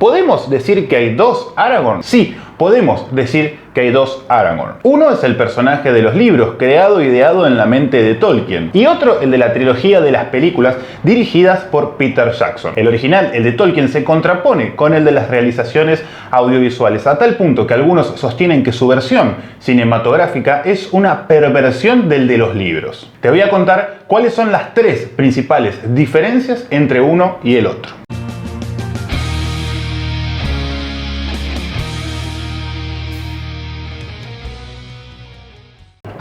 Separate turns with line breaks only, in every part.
¿Podemos decir que hay dos Aragorn? Sí, podemos decir que hay dos Aragorn. Uno es el personaje de los libros, creado e ideado en la mente de Tolkien, y otro el de la trilogía de las películas dirigidas por Peter Jackson. El original, el de Tolkien, se contrapone con el de las realizaciones audiovisuales, a tal punto que algunos sostienen que su versión cinematográfica es una perversión del de los libros. Te voy a contar cuáles son las tres principales diferencias entre uno y el otro.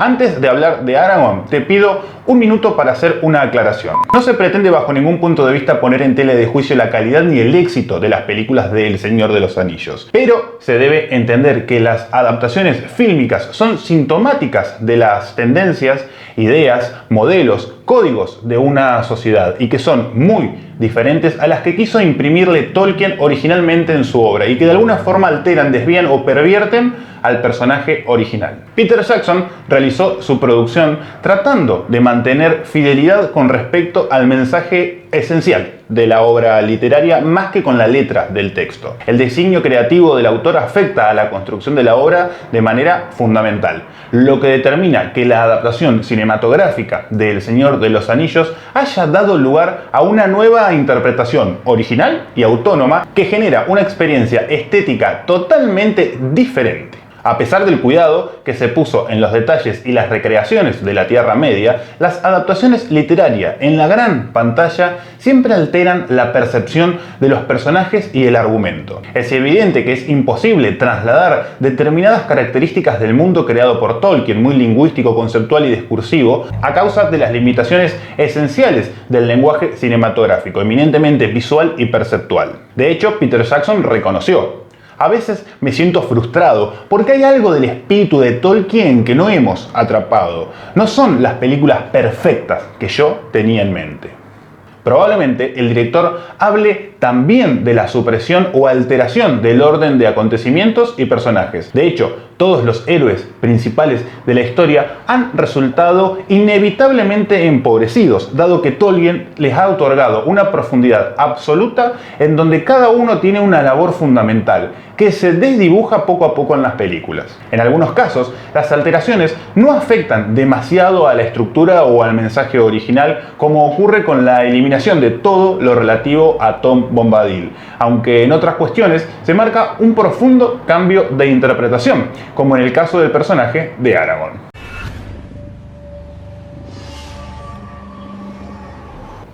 Antes de hablar de Aragorn, te pido un minuto para hacer una aclaración. No se pretende bajo ningún punto de vista poner en tela de juicio la calidad ni el éxito de las películas de El Señor de los Anillos, pero se debe entender que las adaptaciones fílmicas son sintomáticas de las tendencias, ideas, modelos, códigos de una sociedad y que son muy diferentes a las que quiso imprimirle Tolkien originalmente en su obra y que de alguna forma alteran, desvían o pervierten al personaje original. Peter Jackson realizó su producción tratando de mantener fidelidad con respecto al mensaje esencial de la obra literaria más que con la letra del texto. El designio creativo del autor afecta a la construcción de la obra de manera fundamental, lo que determina que la adaptación cinematográfica de El Señor de los Anillos haya dado lugar a una nueva interpretación original y autónoma que genera una experiencia estética totalmente diferente. A pesar del cuidado que se puso en los detalles y las recreaciones de la Tierra Media, las adaptaciones literarias en la gran pantalla siempre alteran la percepción de los personajes y el argumento. Es evidente que es imposible trasladar determinadas características del mundo creado por Tolkien, muy lingüístico, conceptual y discursivo, a causa de las limitaciones esenciales del lenguaje cinematográfico, eminentemente visual y perceptual. De hecho, Peter Jackson reconoció: a veces me siento frustrado porque hay algo del espíritu de Tolkien que no hemos atrapado. No son las películas perfectas que yo tenía en mente. Probablemente el director hable también de la supresión o alteración del orden de acontecimientos y personajes. De hecho, todos los héroes principales de la historia han resultado inevitablemente empobrecidos, dado que Tolkien les ha otorgado una profundidad absoluta en donde cada uno tiene una labor fundamental, que se desdibuja poco a poco en las películas. En algunos casos, las alteraciones no afectan demasiado a la estructura o al mensaje original, como ocurre con la eliminación de todo lo relativo a Tom Bombadil, aunque en otras cuestiones se marca un profundo cambio de interpretación, como en el caso del personaje de Aragorn.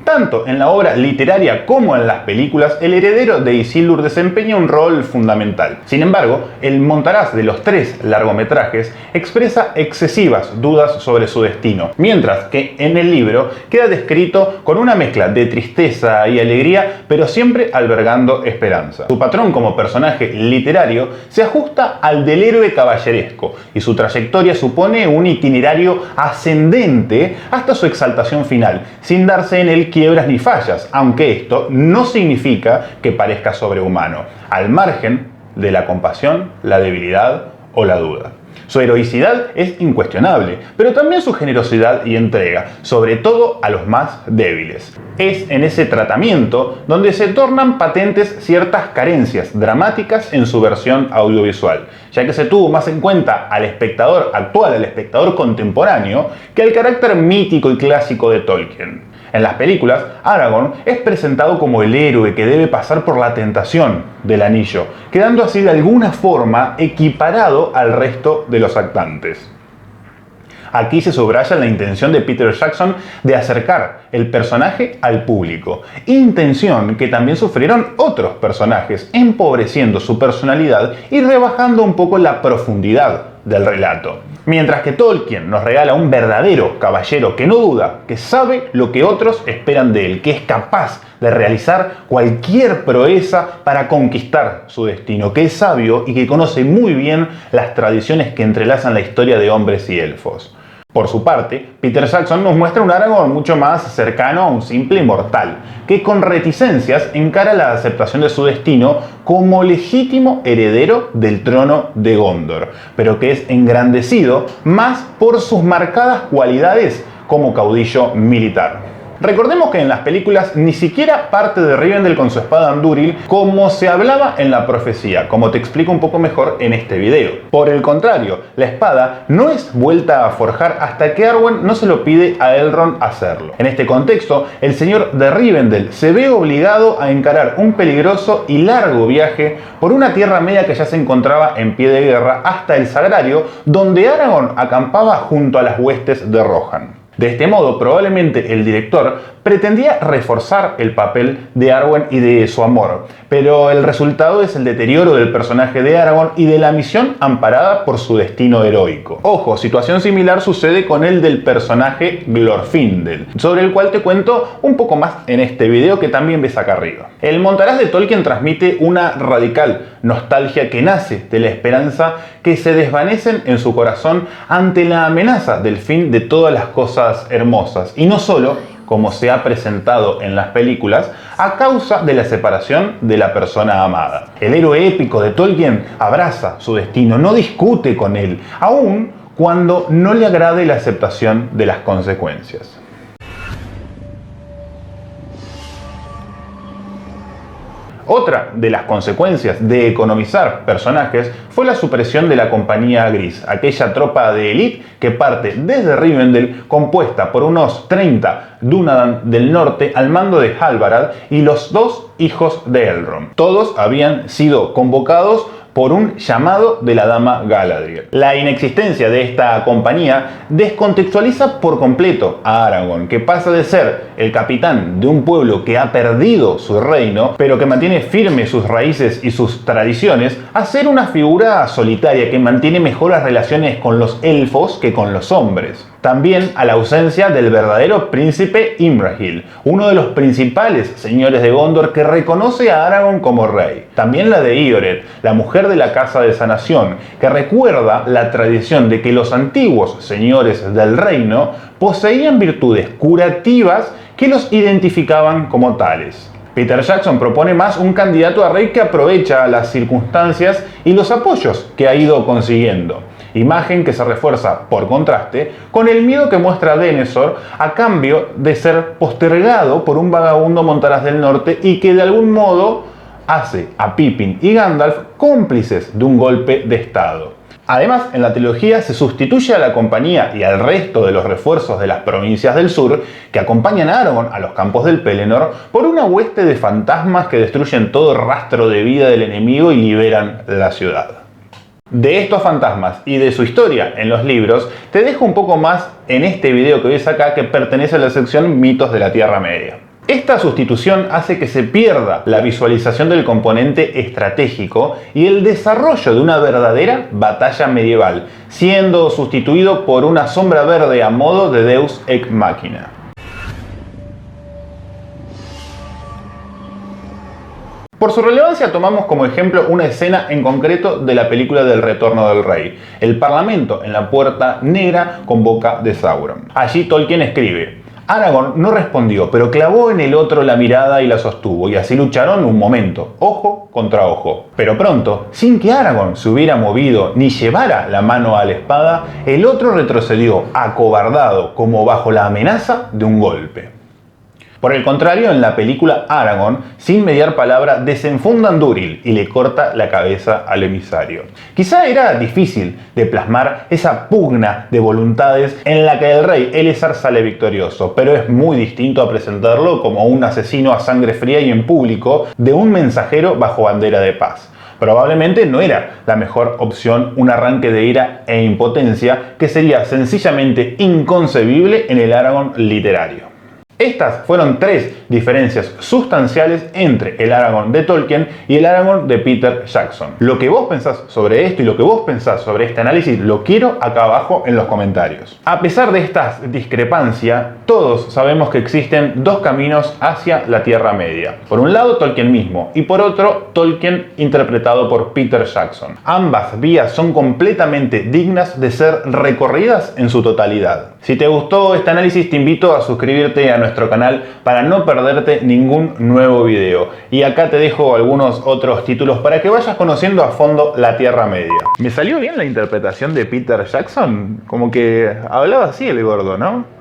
Tanto en la obra literaria como en las películas, el heredero de Isildur desempeña un rol fundamental. Sin embargo, el montaraz de los tres largometrajes expresa excesivas dudas sobre su destino, mientras que en el libro queda descrito con una mezcla de tristeza y alegría, pero siempre albergando esperanza. Su patrón como personaje literario se ajusta al del héroe caballeresco, y su trayectoria supone un itinerario ascendente hasta su exaltación final, sin darse en él quiebras ni fallas, aunque esto no significa que parezca sobrehumano, al margen de la compasión, la debilidad o la duda. Su heroicidad es incuestionable, pero también su generosidad y entrega, sobre todo a los más débiles. Es en ese tratamiento donde se tornan patentes ciertas carencias dramáticas en su versión audiovisual, ya que se tuvo más en cuenta al espectador actual, al espectador contemporáneo, que al carácter mítico y clásico de Tolkien. En las películas, Aragorn es presentado como el héroe que debe pasar por la tentación del anillo, quedando así de alguna forma equiparado al resto de los actantes. Aquí se subraya la intención de Peter Jackson de acercar el personaje al público, intención que también sufrieron otros personajes, empobreciendo su personalidad y rebajando un poco la profundidad del relato. Mientras que Tolkien nos regala un verdadero caballero que no duda, que sabe lo que otros esperan de él, que es capaz de realizar cualquier proeza para conquistar su destino, que es sabio y que conoce muy bien las tradiciones que entrelazan la historia de hombres y elfos. Por su parte, Peter Jackson nos muestra un Aragorn mucho más cercano a un simple mortal, que con reticencias encara la aceptación de su destino como legítimo heredero del trono de Gondor, pero que es engrandecido más por sus marcadas cualidades como caudillo militar. Recordemos que en las películas ni siquiera parte de Rivendell con su espada Andúril como se hablaba en la profecía, como te explico un poco mejor en este video. Por el contrario, la espada no es vuelta a forjar hasta que Arwen no se lo pide a Elrond hacerlo. En este contexto, el señor de Rivendell se ve obligado a encarar un peligroso y largo viaje por una Tierra Media que ya se encontraba en pie de guerra hasta el Sagrario, donde Aragorn acampaba junto a las huestes de Rohan. De este modo, probablemente el director pretendía reforzar el papel de Arwen y de su amor, pero el resultado es el deterioro del personaje de Aragorn y de la misión amparada por su destino heroico. Ojo, situación similar sucede con el del personaje Glorfindel, sobre el cual te cuento un poco más en este video que también ves acá arriba. El Montaraz de Tolkien transmite una radical nostalgia que nace de la esperanza que se desvanecen en su corazón ante la amenaza del fin de todas las cosas hermosas, y no solo, como se ha presentado en las películas, a causa de la separación de la persona amada. El héroe épico de Tolkien abraza su destino, no discute con él, aun cuando no le agrade la aceptación de las consecuencias. Otra de las consecuencias de economizar personajes fue la supresión de la Compañía Gris, aquella tropa de élite que parte desde Rivendell compuesta por unos 30 Dúnadan del norte al mando de Halbarad y los 2 hijos de Elrond. Todos habían sido convocados por un llamado de la dama Galadriel. La inexistencia de esta compañía descontextualiza por completo a Aragorn, que pasa de ser el capitán de un pueblo que ha perdido su reino, pero que mantiene firmes sus raíces y sus tradiciones, a ser una figura solitaria que mantiene mejores relaciones con los elfos que con los hombres. También a la ausencia del verdadero príncipe Imrahil, uno de los principales señores de Gondor que reconoce a Aragorn como rey. También la de Iored, la mujer de la Casa de Sanación, que recuerda la tradición de que los antiguos señores del reino poseían virtudes curativas que los identificaban como tales. Peter Jackson propone más un candidato a rey que aprovecha las circunstancias y los apoyos que ha ido consiguiendo. Imagen que se refuerza, por contraste, con el miedo que muestra Denethor a cambio de ser postergado por un vagabundo Montaraz del Norte y que de algún modo hace a Pippin y Gandalf cómplices de un golpe de estado. Además, en la trilogía se sustituye a la compañía y al resto de los refuerzos de las provincias del sur que acompañan a Aragorn a los campos del Pelennor por una hueste de fantasmas que destruyen todo rastro de vida del enemigo y liberan la ciudad. De estos fantasmas y de su historia en los libros, te dejo un poco más en este video que ves acá, que pertenece a la sección Mitos de la Tierra Media. Esta sustitución hace que se pierda la visualización del componente estratégico y el desarrollo de una verdadera batalla medieval, siendo sustituido por una sombra verde a modo de Deus Ex Machina. Por su relevancia tomamos como ejemplo una escena en concreto de la película del Retorno del Rey. El Parlamento en la Puerta Negra convoca de Sauron. Allí Tolkien escribe: Aragorn no respondió, pero clavó en el otro la mirada y la sostuvo, y así lucharon un momento, ojo contra ojo. Pero pronto, sin que Aragorn se hubiera movido ni llevara la mano a la espada, el otro retrocedió, acobardado, como bajo la amenaza de un golpe. Por el contrario, en la película Aragorn, sin mediar palabra, desenfunda a Andúril y le corta la cabeza al emisario. Quizá era difícil de plasmar esa pugna de voluntades en la que el rey Elessar sale victorioso, pero es muy distinto a presentarlo como un asesino a sangre fría y en público de un mensajero bajo bandera de paz. Probablemente no era la mejor opción un arranque de ira e impotencia que sería sencillamente inconcebible en el Aragorn literario. Estas fueron 3 diferencias sustanciales entre el Aragorn de Tolkien y el Aragorn de Peter Jackson. Lo que vos pensás sobre esto y lo que vos pensás sobre este análisis lo quiero acá abajo en los comentarios. A pesar de estas discrepancias, todos sabemos que existen 2 caminos hacia la Tierra Media. Por un lado Tolkien mismo y por otro Tolkien interpretado por Peter Jackson. Ambas vías son completamente dignas de ser recorridas en su totalidad. Si te gustó este análisis te invito a suscribirte a nuestro canal para no perderte ningún nuevo video. Y acá te dejo algunos otros títulos para que vayas conociendo a fondo la Tierra Media. ¿Me salió bien la interpretación de Peter Jackson? Como que hablaba así el gordo, ¿no?